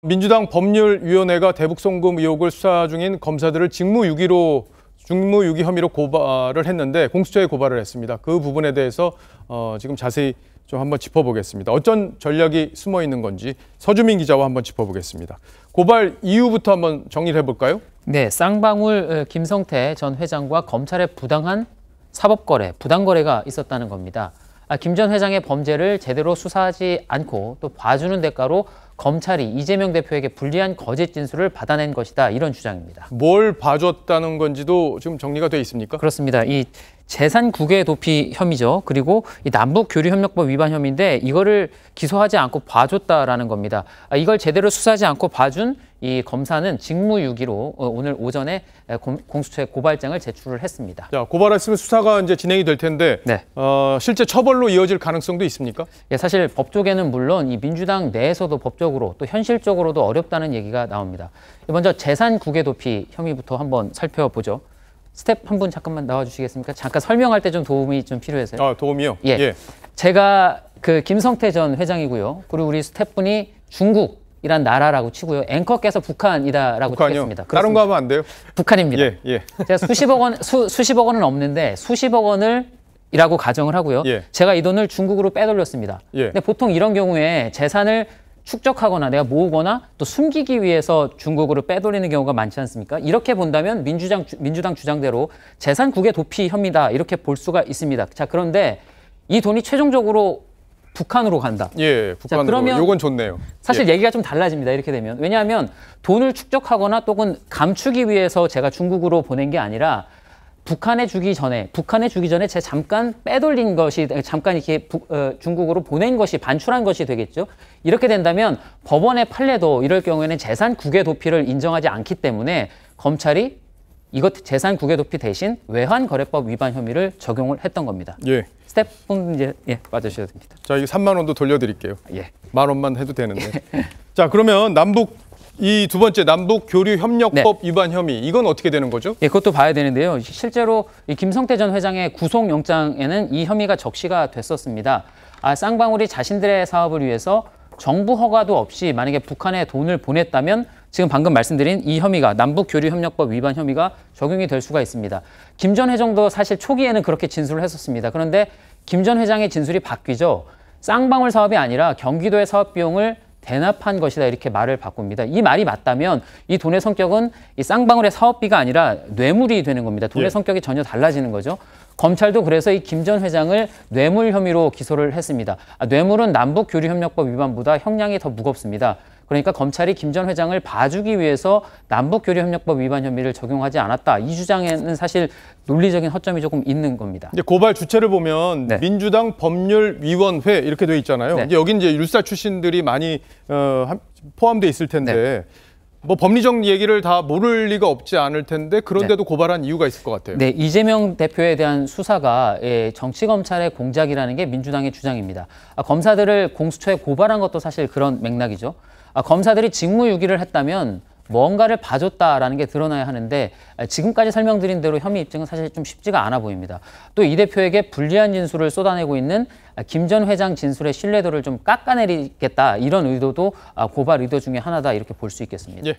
민주당 법률위원회가 대북 송금 의혹을 수사 중인 검사들을 직무유기 혐의로 고발을 했는데 공수처에 고발을 했습니다. 그 부분에 대해서 지금 자세히 좀 한번 짚어보겠습니다. 어떤 전략이 숨어 있는 건지 서주민 기자와 한번 짚어보겠습니다. 고발 이유부터 한번 정리를 해볼까요? 네, 쌍방울 김성태 전 회장과 검찰의 부당한 사법거래, 부당거래가 있었다는 겁니다. 김 전 회장의 범죄를 제대로 수사하지 않고 또 봐주는 대가로 검찰이 이재명 대표에게 불리한 거짓 진술을 받아낸 것이다, 이런 주장입니다. 뭘 봐줬다는 건지도 지금 정리가 돼 있습니까? 그렇습니다. 이 재산 국외 도피 혐의죠. 그리고 이 남북교류협력법 위반 혐의인데 이거를 기소하지 않고 봐줬다라는 겁니다. 이걸 제대로 수사하지 않고 봐준 이 검사는 직무유기로 오늘 오전에 공수처에 고발장을 제출을 했습니다. 자, 고발했으면 수사가 이제 진행이 될 텐데 네. 실제 처벌로 이어질 가능성도 있습니까? 예, 사실 법조계는 물론 이 민주당 내에서도 법적으로 또 현실적으로도 어렵다는 얘기가 나옵니다. 먼저 재산 국외 도피 혐의부터 한번 살펴보죠. 스텝 한 분 잠깐만 나와주시겠습니까? 잠깐 설명할 때 좀 도움이 좀 필요해서요. 도움이요? 예. 제가 그 김성태 전 회장이고요. 그리고 우리 스텝분이 중국이란 나라라고 치고요. 앵커께서 북한이다라고 치겠습니다. 다른 거 하면 안 돼요? 북한입니다. 예. 제가 수십억 원은 없는데 수십억 원을 이라고 가정을 하고요. 예. 제가 이 돈을 중국으로 빼돌렸습니다. 예. 근데 보통 이런 경우에 재산을 축적하거나 내가 모으거나 또 숨기기 위해서 중국으로 빼돌리는 경우가 많지 않습니까? 이렇게 본다면 민주당 주장대로 재산 국외 도피 혐의다, 이렇게 볼 수가 있습니다. 자, 그런데 이 돈이 최종적으로 북한으로 간다. 예, 북한으로. 자, 그러면 요건 좋네요. 사실 얘기가 좀 달라집니다. 이렇게 되면. 왜냐하면 돈을 축적하거나 또는 감추기 위해서 제가 중국으로 보낸 게 아니라 북한에 주기 전에 제가 잠깐 빼돌린 것이, 잠깐 이렇게 중국으로 보낸 것이, 반출한 것이 되겠죠. 이렇게 된다면 법원의 판례도 이럴 경우에는 재산 국외 도피를 인정하지 않기 때문에 검찰이 이것 재산 국외 도피 대신 외환거래법 위반 혐의를 적용을 했던 겁니다. 예. 스텝분 이제 빠져주셔도 됩니다. 자, 이거 3만 원도 돌려드릴게요. 예. 10,000원만 해도 되는데. 자, 그러면 이 두 번째 남북교류협력법 위반 혐의, 이건 어떻게 되는 거죠? 예, 그것도 봐야 되는데요. 실제로 이 김성태 전 회장의 구속영장에는 이 혐의가 적시가 됐었습니다. 쌍방울이 자신들의 사업을 위해서 정부 허가도 없이 만약에 북한에 돈을 보냈다면 지금 방금 말씀드린 이 혐의가 남북교류협력법 위반 혐의가 적용이 될 수가 있습니다. 김 전 회장도 사실 초기에는 그렇게 진술을 했었습니다. 그런데 김 전 회장의 진술이 바뀌죠. 쌍방울 사업이 아니라 경기도의 사업 비용을 대납한 것이다, 이렇게 말을 바꿉니다. 이 말이 맞다면 이 돈의 성격은 이 쌍방울의 사업비가 아니라 뇌물이 되는 겁니다. 돈의 성격이 전혀 달라지는 거죠. 검찰도 그래서 이 김 전 회장을 뇌물 혐의로 기소를 했습니다. 뇌물은 남북교류협력법 위반보다 형량이 더 무겁습니다. 그러니까 검찰이 김 전 회장을 봐주기 위해서 남북교류협력법 위반 혐의를 적용하지 않았다. 이 주장에는 사실 논리적인 허점이 조금 있는 겁니다. 이제 고발 주체를 보면 민주당 법률위원회 이렇게 돼 있잖아요. 이제 여기 이제 율사 출신들이 많이 포함돼 있을 텐데 뭐 법리적 얘기를 다 모를 리가 없지 않을 텐데 그런데도 고발한 이유가 있을 것 같아요. 네, 이재명 대표에 대한 수사가 정치검찰의 공작이라는 게 민주당의 주장입니다. 검사들을 공수처에 고발한 것도 사실 그런 맥락이죠. 검사들이 직무유기를 했다면 뭔가를 봐줬다라는 게 드러나야 하는데 지금까지 설명드린 대로 혐의 입증은 사실 좀 쉽지가 않아 보입니다. 또 이 대표에게 불리한 진술을 쏟아내고 있는 김 전 회장 진술의 신뢰도를 좀 깎아내리겠다, 이런 의도도 고발 의도 중에 하나다, 이렇게 볼 수 있겠습니다.